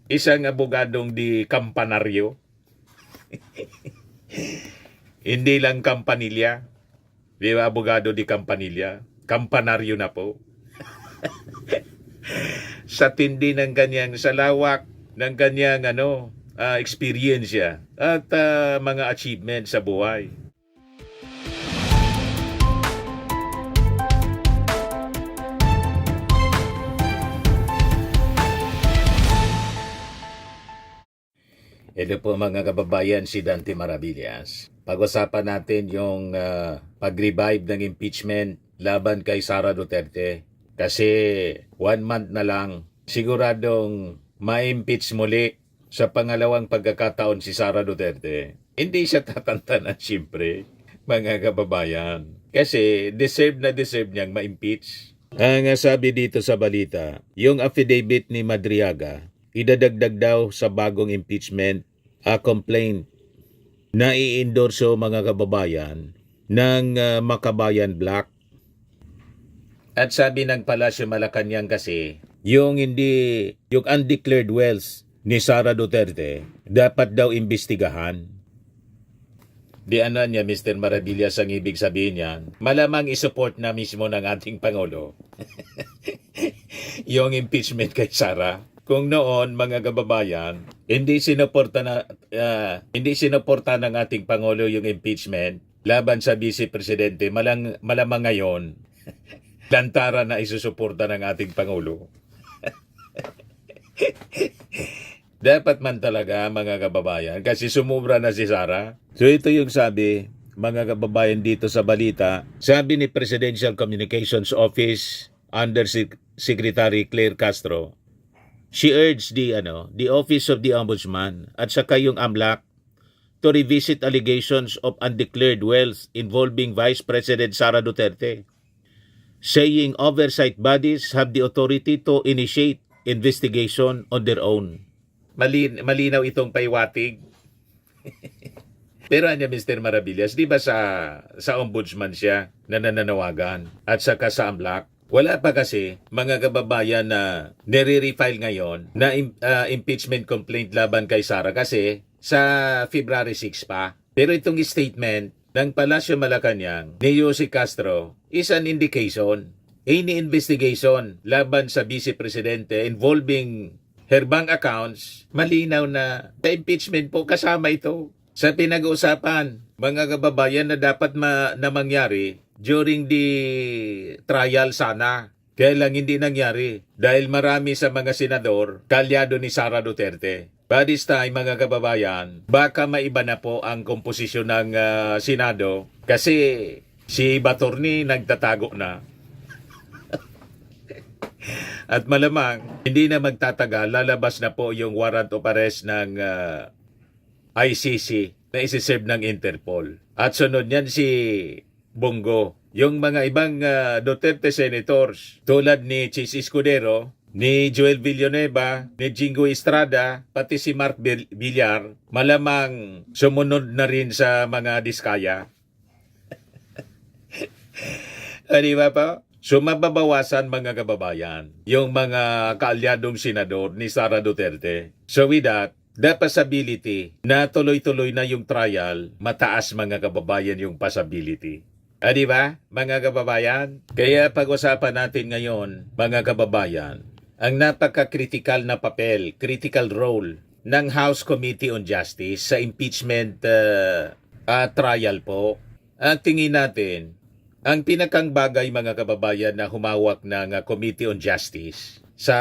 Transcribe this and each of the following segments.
Isang abogadong di kampanaryo. Hindi lang kampanilya. Di ba, abogado di kampanilya? Kampanaryo na po. Sa tindi ng kanyang, sa lawak ng kanyang experience at mga achievements sa buhay. Ito po mga kababayan, si Dante Maravillas. Pag-usapan natin yung pag-revive ng impeachment laban kay Sara Duterte. Kasi 1 month na lang, siguradong ma-impeach muli sa pangalawang pagkakataon si Sara Duterte. Hindi siya tatantanan siyempre, mga kababayan. Kasi deserve niyang ma-impeach. Ang sabi dito sa balita, yung affidavit ni Madriaga, idadagdag daw sa bagong impeachment complaint na i-endorso mga kababayan ng Makabayan Black. At sabi ng Palasyo Malacanang kasi, yung undeclared wealth ni Sara Duterte dapat daw imbestigahan. Di niya, Mr. Maravillas, ang ibig sabihin niyan, malamang isupport na mismo ng ating Pangulo yung impeachment kay Sara. Kung noon, mga kababayan, hindi sinuporta ng ating Pangulo yung impeachment laban sa Vice Presidente, malamang ngayon, lantara na isusuporta ng ating Pangulo. Dapat man talaga, mga kababayan, kasi sumubra na si Sara. So ito yung sabi, mga kababayan, dito sa balita. Sabi ni Presidential Communications Office Under Secretary Claire Castro, she urged the Office of the Ombudsman at saka yung AMLAC to revisit allegations of undeclared wealth involving Vice President Sara Duterte, saying oversight bodies have the authority to initiate investigation on their own. Malinaw itong paywatig. Pero Mr. Maravillas, di ba sa ombudsman siya na nananawagan at saka sa AMLAC? Wala pa kasi, mga kababayan, na nire-refile ngayon na impeachment complaint laban kay Sara kasi sa February 6 pa. Pero itong statement ng Palasyo Malacanang ni Jose Castro is an indication. Any investigation laban sa Vice Presidente involving her bank accounts, malinaw na sa impeachment po kasama ito. Sa pinag-uusapan, mga kababayan, na dapat na mangyari during the trial sana. Kaya lang hindi nangyari dahil marami sa mga senador kalyado ni Sara Duterte. By this time, mga kababayan, baka maiba na po ang komposisyon ng Senado kasi si Batorni nagtatago na. At malamang, hindi na magtatagal, lalabas na po yung warrant of arrest ng ICC na isi-serve ng Interpol. At sunod niyan si Bongo. Yung mga ibang Duterte senators tulad ni Chis Escudero, ni Joel Villanueva, ni Jingo Estrada, pati si Mark Villar, malamang sumunod na rin sa mga diskaya. Di ba po? So mababawasan, mga kababayan, yung mga kaalyadong senador ni Sara Duterte. So with that, the possibility na tuloy-tuloy na yung trial, mataas, mga kababayan, yung possibility. Di ba, mga kababayan? Kaya pag-usapan natin ngayon, mga kababayan, ang napaka-critical na papel, critical role ng House Committee on Justice sa impeachment trial po. At tingin natin, ang pinakang bagay, mga kababayan, na humawak ng Committee on Justice sa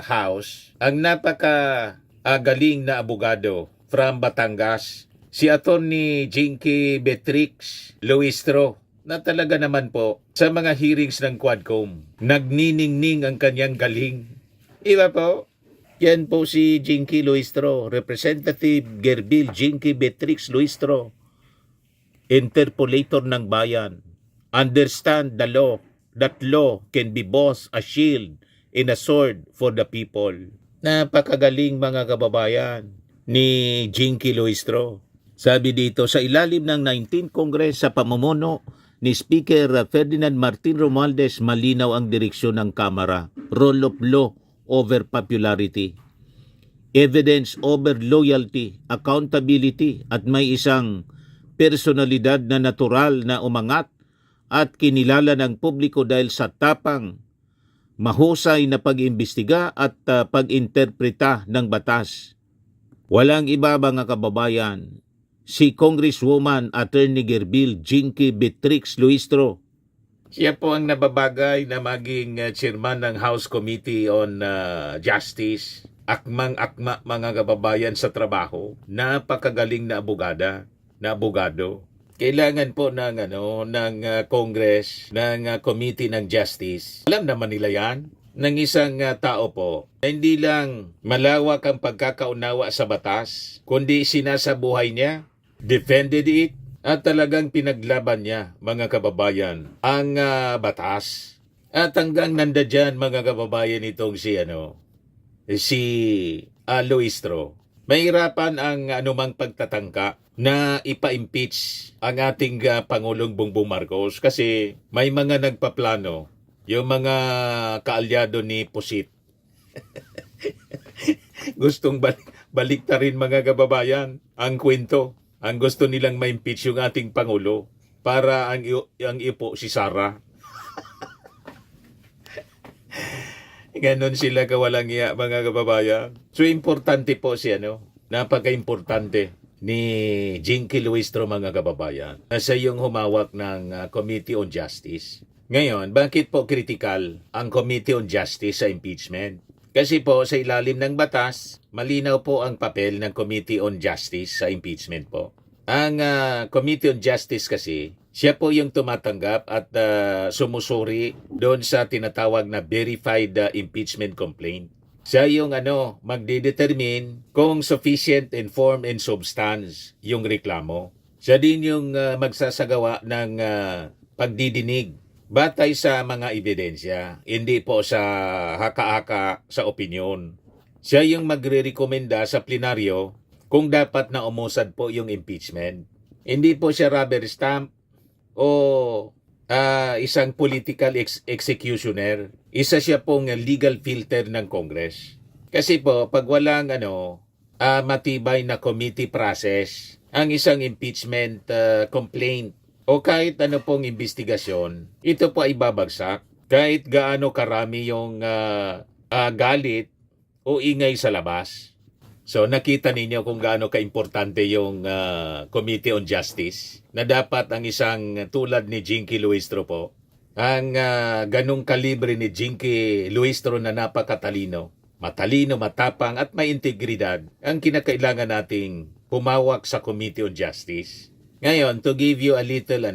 House, ang napaka-galing na abogado from Batangas, si Attorney Jinky Beatrix Luistro, na talaga naman po sa mga hearings ng Quadcom, nagniningning ang kanyang galing. Iba po? Yan po si Jinky Luistro, Representative Gerbil Jinky Beatrix Luistro, interpolator ng bayan. Understand the law, that law can be both a shield and a sword for the people. Napakagaling, mga kababayan, ni Jinky Luistro. Sabi dito, sa ilalim ng 19th Congress sa pamumuno ni Speaker Ferdinand Martin Romualdez, malinaw ang direksyon ng Kamara. Rule of law over popularity. evidence over loyalty, accountability at may isang personalidad na natural na umangat at kinilala ng publiko dahil sa tapang, mahusay na pag-imbestiga at pag-interpreta ng batas. Walang iba mga kababayan, si Congresswoman Attorney Gerbil Jinky Beatrix Luistro. Siya po ang nababagay na maging chairman ng House Committee on Justice. Akmang-akma mga kababayan sa trabaho. Napakagaling na abogado. Kailangan po ng Congress, ng Committee ng Justice. Alam naman nila yan ng isang tao po. Hindi lang malawak ang pagkakaunawa sa batas, kundi sinasabuhay niya, defended it, at talagang pinaglaban niya, mga kababayan, ang batas. At hanggang nandyan, mga kababayan, itong si Luistro. Mahirapan ang anumang pagtatangka na ipa-impeach ang ating Pangulong Bongbong Marcos kasi may mga nagpaplano, yung mga kaalyado ni Pusit. Gustong baliktarin mga kababayan ang kwento. Ang gusto nilang ma-impeach yung ating Pangulo para ang ipo si Sara. Ganon sila kawalang iya mga kababayan. So importante po napaka-importante ni Jinky Luistro mga kababayan na siya yung humawak ng Committee on Justice. Ngayon, bakit po critical ang Committee on Justice sa impeachment? Kasi po sa ilalim ng batas, malinaw po ang papel ng Committee on Justice sa impeachment po. Ang Committee on Justice kasi, siya po yung tumatanggap at sumusuri doon sa tinatawag na verified impeachment complaint. Siya yung magdedetermine kung sufficient in form and substance yung reklamo. Siya din yung magsasagawa ng pagdidinig batay sa mga ebidensya, hindi po sa haka-haka sa opinyon. Siya yung magre-rekomenda sa plenaryo kung dapat na umusad po yung impeachment. Hindi po siya rubber stamp o isang political executioner. Isa siya pong legal filter ng Congress. Kasi po, pag walang matibay na committee process, ang isang impeachment complaint o kahit ano pong investigasyon, ito po ay babagsak kahit gaano karami yung galit o ingay sa labas. So nakita ninyo kung gaano kaimportante yung Committee on Justice na dapat ang isang tulad ni Jinky Luistro po, ang ganung kalibre ni Jinky Luistro na napakatalino, matalino, matapang at may integridad ang kinakailangan nating pumawak sa Committee on Justice. Ngayon, to give you a little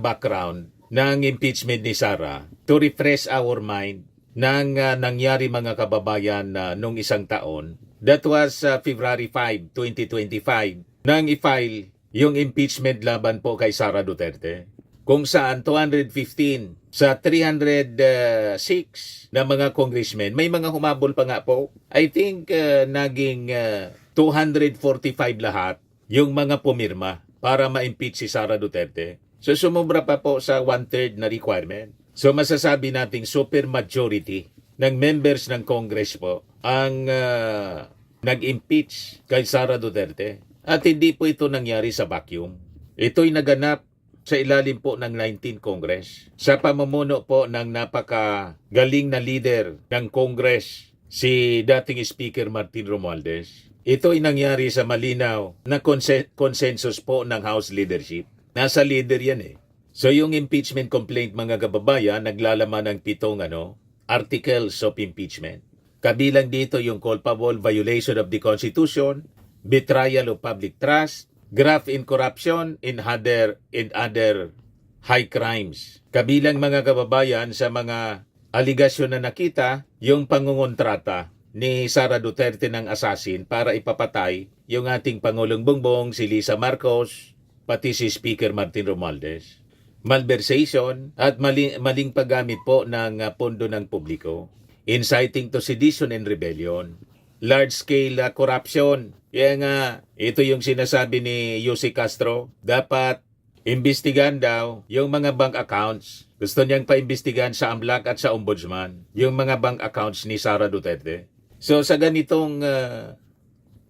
background ng impeachment ni Sara, to refresh our mind ng nangyari mga kababayan nung isang taon, that was February 5, 2025, nang i-file yung impeachment laban po kay Sara Duterte, kung saan 215 sa 306 na mga congressmen, may mga humabol pa nga po. I think naging 245 lahat yung mga pumirma para ma-impeach si Sara Duterte. So sumubra pa po sa 1/3 na requirement. So masasabi nating super majority ng members ng Congress po ang nag-impeach kay Sara Duterte. At hindi po ito nangyari sa vacuum. Ito'y naganap sa ilalim po ng 19th Congress. Sa pamumuno po ng napakagaling na leader ng Congress, si dating Speaker Martin Romualdez. Ito ay nangyari sa malinaw na consensus po ng House leadership. Nasa leader yan eh. So yung impeachment complaint mga kababayan, naglalaman ng 7 articles of impeachment. Kabilang dito yung culpable violation of the Constitution, betrayal of public trust, graft in corruption, and other high crimes. Kabilang mga kababayan sa mga aligasyon na nakita, yung pangungontrata ni Sara Duterte ng assassin para ipapatay yung ating Pangulong Bongbong, si Lisa Marcos, pati si Speaker Martin Romualdez. Malversation at maling paggamit po ng pondo ng publiko. Inciting to sedition and rebellion. Large-scale corruption. Kaya nga, ito yung sinasabi ni Yussi Castro. Dapat imbestigan daw yung mga bank accounts. Gusto niyang paimbestigan sa AMLAC at sa Ombudsman yung mga bank accounts ni Sara Duterte. So sa ganitong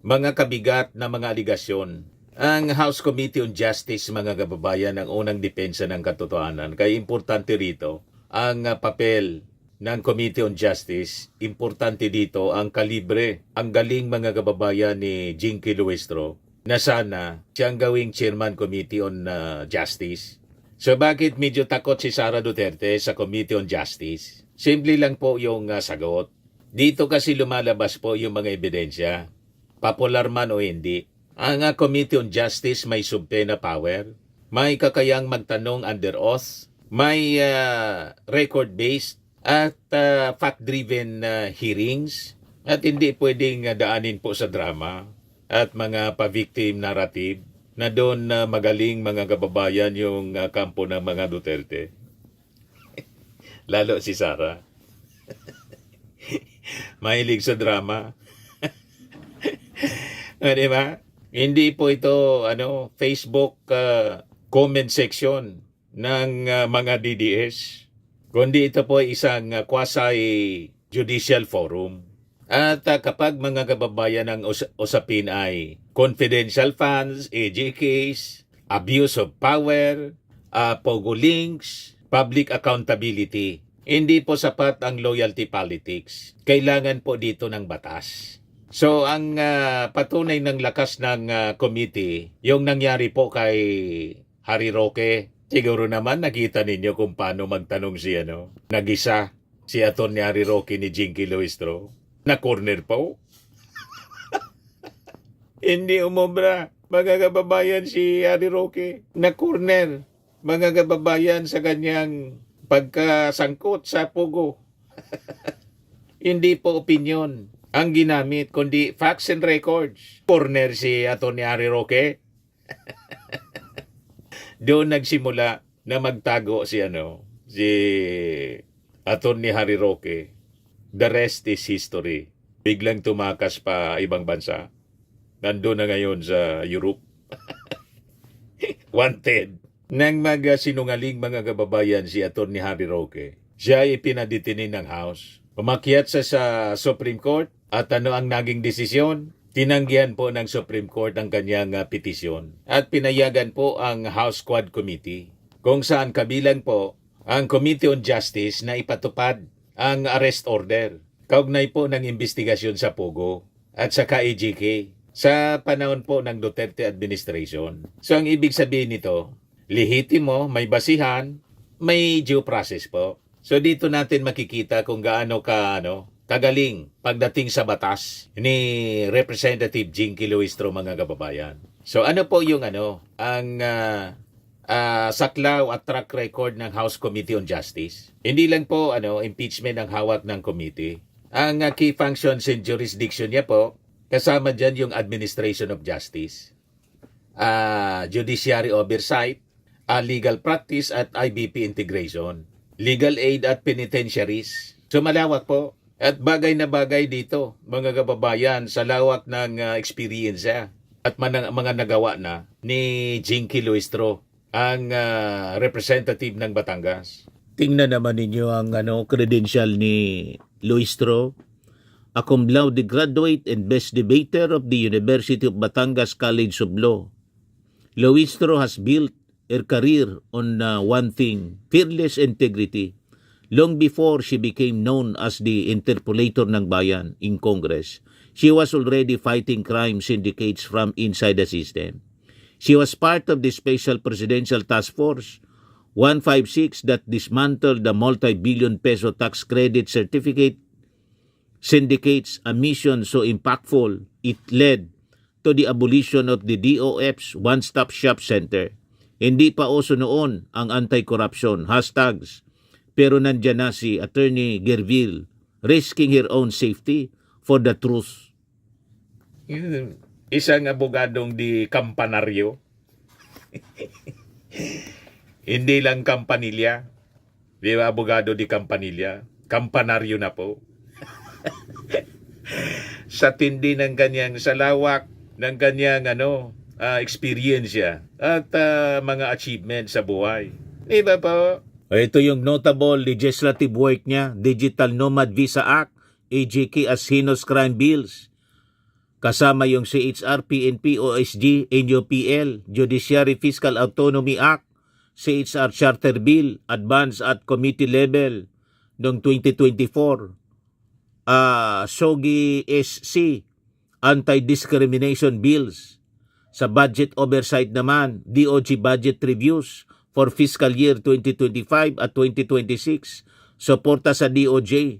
mga kabigat na mga aligasyon, ang House Committee on Justice, mga kababayan, ang unang depensa ng katotohanan. Kaya importante rito ang papel ng Committee on Justice. Importante dito ang kalibre, ang galing, mga kababayan, ni Jinky Luistro, na sana siyang gawing Chairman Committee on Justice. So bakit medyo takot si Sara Duterte sa Committee on Justice? Simple lang po yung sagot. Dito kasi lumalabas po yung mga ebidensya, popular man o hindi. Ang Committee on Justice may subpoena power, may kakayang magtanong under oath, may record-based at fact-driven hearings, at hindi pwedeng daanin po sa drama at mga pa-victim narrative na doon magaling, mga kababayan, yung kampo ng mga Duterte. Lalo si Sara. Mahilig sa drama. Di ba? Hindi po ito Facebook comment section ng mga DDS, kundi ito po isang quasi-judicial forum. At kapag, mga kababayan, ang usapin ay confidential funds, AJKs, abuse of power, pogo links, public accountability, hindi po sapat ang loyalty politics. Kailangan po dito ng batas. So ang patunay ng lakas ng committee, yung nangyari po kay Harry Roque, siguro naman nakita ninyo kung paano magtanong si nag-isa si Atty. Harry Roque ni Jinky Luistro. Na corner po. Hindi umobra, mga kababayan, si Harry Roque. Na corner, mga kababayan, sa kanyang pagkasangkot sa pogo. Hindi po opinion ang ginamit, kundi facts and records. Corner si Atty. Harry Roque. Doon nagsimula na magtago si Atty. Harry Roque. The rest is history. Biglang tumakas pa ibang bansa. Nandun na ngayon sa Europe. Wanted. Nang sinungaling, mga kababayan, si Atty. Harry Roque, siya ay pinaditinin ng House. Umakyat sa Supreme Court, at ano ang naging desisyon? Tinanggihan po ng Supreme Court ang kanyang petisyon at pinayagan po ang House Quad Committee, kung saan kabilang po ang Committee on Justice na ipatupad ang arrest order kaugnay po ng investigasyon sa Pogo at sa AJK sa panahon po ng Duterte administration. So ang ibig sabihin nito, lehitimo, may basihan, may due process po. So dito natin makikita kung gaano kagaling pagdating sa batas ni Representative Jinky Luistro, mga kababayan. So ano po yung ang saklaw at track record ng House Committee on Justice? Hindi lang po impeachment ang hawak ng committee. Ang key functions and jurisdiction niya po, kasama dyan yung administration of justice, judiciary oversight, legal practice at IBP integration, legal aid at penitentiaries. So malawak po. At bagay na bagay dito, mga kababayan, sa lawak ng experience at mga nagawa na ni Jinky Luistro, ang representative ng Batangas. Tingnan naman ninyo ang credential ni Luistro, a cum laude graduate and best debater of the University of Batangas College of Law. Luistro has built her career on one thing, fearless integrity. Long before she became known as the interpolator ng bayan in Congress, she was already fighting crime syndicates from inside the system. She was part of the Special Presidential Task Force 156 that dismantled the multi-billion peso tax credit certificate syndicates, a mission so impactful it led to the abolition of the DOF's One-Stop Shop Center. Hindi pa uso noon ang anti-corruption hashtags, pero nandyan na si Attorney Gerville risking her own safety for the truth. Isang abogadong di kampanaryo. Hindi lang kampanilya. Di ba, abogado di kampanilya? Kampanaryo na po. Sa tindi ng kanyang, sa lawak ng kanyang experience at mga achievement sa buhay. Di ba po? Ito yung notable legislative work niya, Digital Nomad Visa Act, AJK as heinous crime bills. Kasama yung CHR, PNP, OSG, NUPL, Judiciary Fiscal Autonomy Act, CHR Charter Bill, advance at committee level noong 2024. SOGI SC, anti-discrimination bills. Sa budget oversight naman, DOJ budget reviews for fiscal year 2025 at 2026. Suporta sa DOJ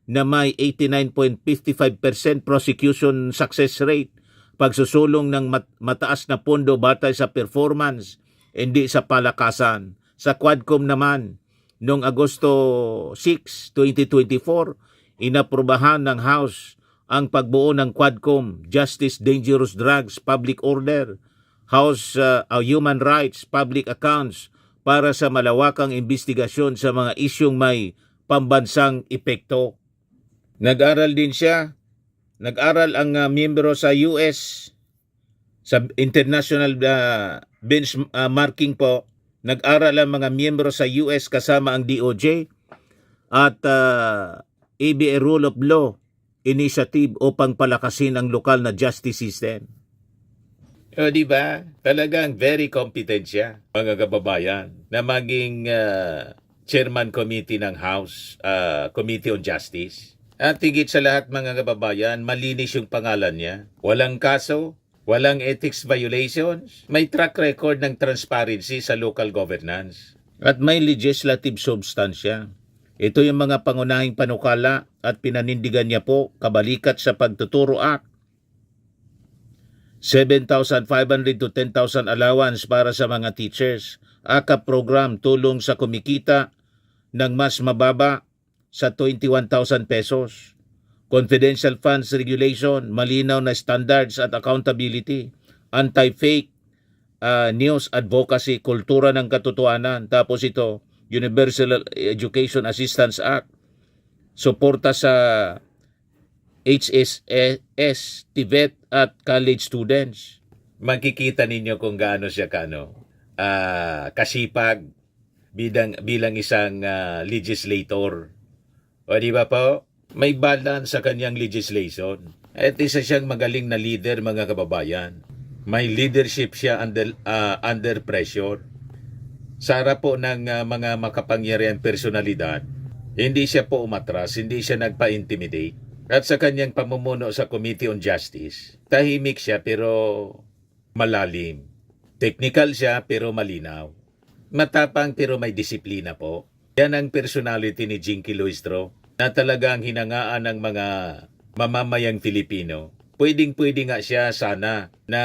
na may 89.55% prosecution success rate, pagsusulong ng mataas na pondo batay sa performance, hindi sa palakasan. Sa Quadcom naman, noong Agosto 6, 2024, inaprubahan ng House ang pagbuo ng Quadcom, Justice, Dangerous Drugs, Public Order, House Human Rights, Public Accounts para sa malawakang investigasyon sa mga isyong may pambansang epekto. Nag-aral din siya. Nag-aral ang miyembro sa US, sa international benchmarking po. Nag-aral ang mga miyembro sa US kasama ang DOJ at ABA Rule of Law Initiative upang palakasin ang lokal na justice system. O di ba? Talagang very competent siya, mga kababayan, na maging chairman committee ng House Committee on Justice. At higit sa lahat, mga kababayan, malinis yung pangalan niya. Walang kaso, walang ethics violations, may track record ng transparency sa local governance. At may legislative substansya. Ito yung mga pangunahing panukala at pinanindigan niya po kabalikat sa Pagtuturo Act. 7,500 to 10,000 allowance para sa mga teachers. AKAP program, tulong sa kumikita ng mas mababa sa 21,000 pesos. Confidential funds regulation, malinaw na standards at accountability. Anti-fake news advocacy, kultura ng katotohanan. Tapos ito, Universal Education Assistance Act. Suporta sa HSS, TVET at college students. Makikita ninyo kung gaano siya kasipag bilang isang legislator. O di ba po? May balance sa kanyang legislation. At isa siyang magaling na leader, mga kababayan. May leadership siya under pressure. Sa harap po ng mga makapangyarihan personalidad, hindi siya po umatras, hindi siya nagpa-intimidate. At sa kanyang pamumuno sa Committee on Justice, tahimik siya pero malalim. Technical siya pero malinaw. Matapang pero may disiplina po. Yan ang personality ni Jinky Luistro na talagang hinangaan ng mga mamamayang Filipino. Pwedeng-pwede nga siya sana na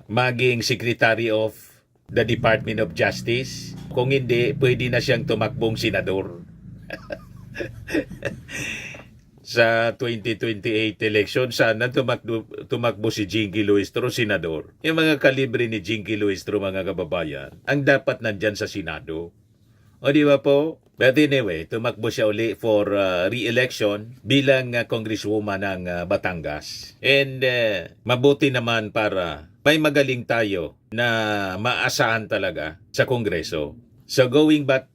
maging Secretary of the Department of Justice. Kung hindi, pwede na siyang tumakbong senador. Sa 2028 election, sana tumakbo si Jinky Luistro, senador. Yung mga kalibre ni Jinky Luistro, mga kababayan, ang dapat nandyan sa Senado. O di ba po? But anyway, tumakbo siya uli for re-election bilang congresswoman ng Batangas. And mabuti naman para may magaling tayo na maasahan talaga sa Kongreso. So going back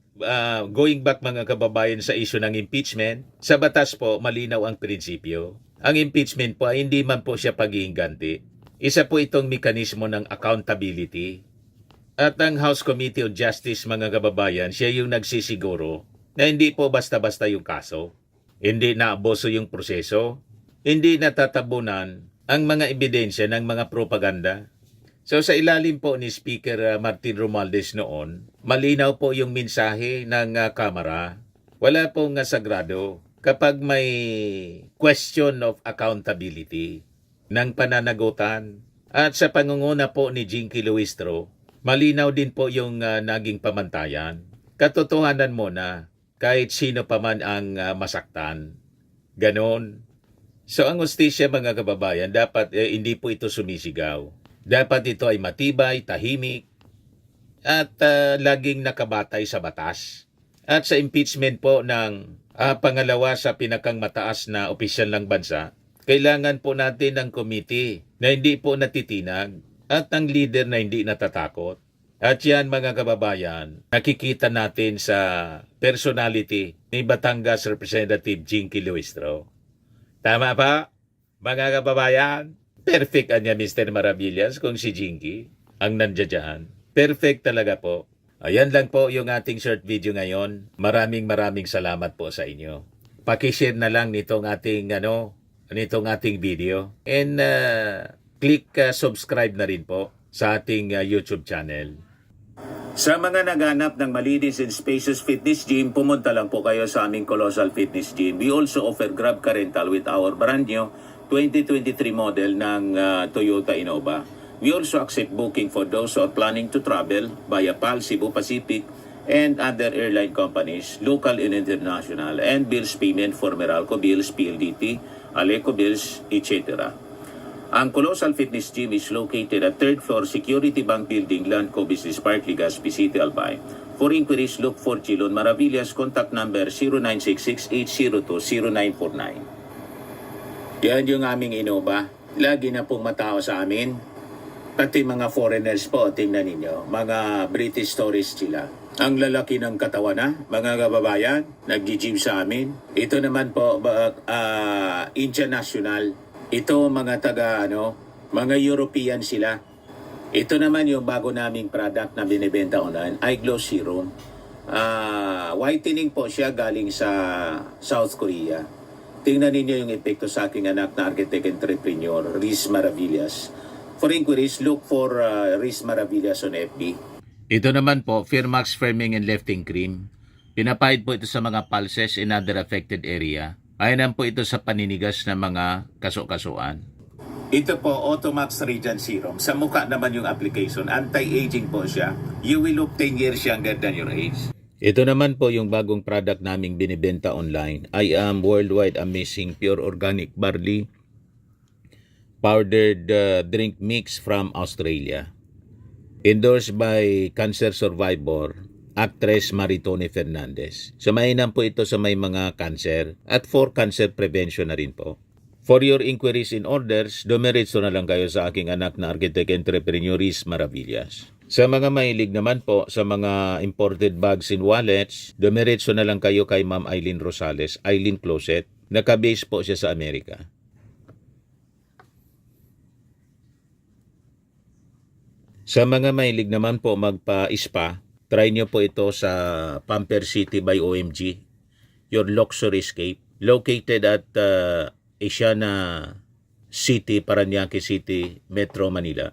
mga kababayan sa issue ng impeachment, sa batas po malinaw ang prinsipyo. Ang impeachment po ay hindi man po siya pag-iingganti. Isa po itong mekanismo ng accountability. At ang House Committee on Justice, mga kababayan, siya yung nagsisiguro na hindi po basta-basta yung kaso. Hindi naaboso yung proseso. Hindi natatabunan ang mga ebidensya ng mga propaganda. So sa ilalim po ni Speaker Martin Romualdez noon, malinaw po yung mensahe ng Kamara. Wala pong sagrado kapag may question of accountability ng pananagutan. At sa pangunguna po ni Jinky Luistro, malinaw din po yung naging pamantayan. Katotohanan mo na kahit sino pa man ang masaktan. Ganon. So ang hustisya, mga kababayan, dapat hindi po ito sumisigaw. Dapat ito ay matibay, tahimik, at laging nakabatay sa batas. At sa impeachment po ng pangalawa sa pinakang mataas na opisyal ng bansa, kailangan po natin ng committee na hindi po natitinag at ang leader na hindi natatakot. At yan, mga kababayan, nakikita natin sa personality ni Batangas Representative Jinky Luistro. Tama pa, mga kababayan? Perfect niya Mr. Maravillas kung si Jinky ang nandiyan. Perfect talaga po. Ayan lang po yung ating short video ngayon. Maraming salamat po sa inyo. Paki-share na lang nitong ating video and click subscribe na rin po sa ating YouTube channel. Sa mga naghanap ng malinis and spacious fitness gym, pumunta lang po kayo sa aming Colossal Fitness Gym. We also offer Grab Car Rental with our brand new 2023 model ng Toyota Innova. We also accept booking for those who are planning to travel via PAL, Cebu Pacific, and other airline companies, local and international, and bills payment for Meralco Bills, PLDT, Aleco Bills, etc. Ang Colossal Fitness Gym is located at 3rd floor Security Bank Building, Landco Business Park, Legazpi City, Albay. For inquiries, look for Chilon Maravillas. Contact number 0966-802-0949. Yan yung aming Innova. Lagi na pong matao sa amin. Pati mga foreigners po, tingnan ninyo. Mga British tourists sila. Ang lalaki ng katawan na, mga kababayan, nag-gym sa amin. Ito naman po, international. Ito mga mga European sila. Ito naman yung bago naming product na binibenta online, Eye Glow Serum. Whitening po siya galing sa South Korea. Tingnan ninyo yung epekto sa aking anak na architect entrepreneur, Riz Maravillas. For inquiries, look for Riz Maravillas on FB. Ito naman po, Firmax Firming and Lifting Cream. Pinapahid po ito sa mga pulses in other affected area. Ayan po ito sa paninigas ng mga kaso-kasuan. Ito po, Automax Radiant Serum. Sa mukha naman yung application. Anti-aging po siya. You will look 10 years younger than your age. Ito naman po yung bagong product naming binibenta online. I am worldwide amazing pure organic barley powdered drink mix from Australia. Endorsed by cancer survivor actress Maritone Fernandez. Sumainam po ito sa may mga cancer at for cancer prevention na rin po. For your inquiries and orders, dumiretso na lang kayo sa aking anak na architect entrepreneur Riz Maravillas. Sa mga mahilig naman po sa mga imported bags and wallets, dumiretso na lang kayo kay Ma'am Eileen Rosales, Eileen Closet. Nakabase po siya sa Amerika. Sa mga mahilig naman po magpa-spa, try nyo po ito sa Pamper City by OMG, your luxury escape, located at Asiana City, Parañaque City, Metro Manila.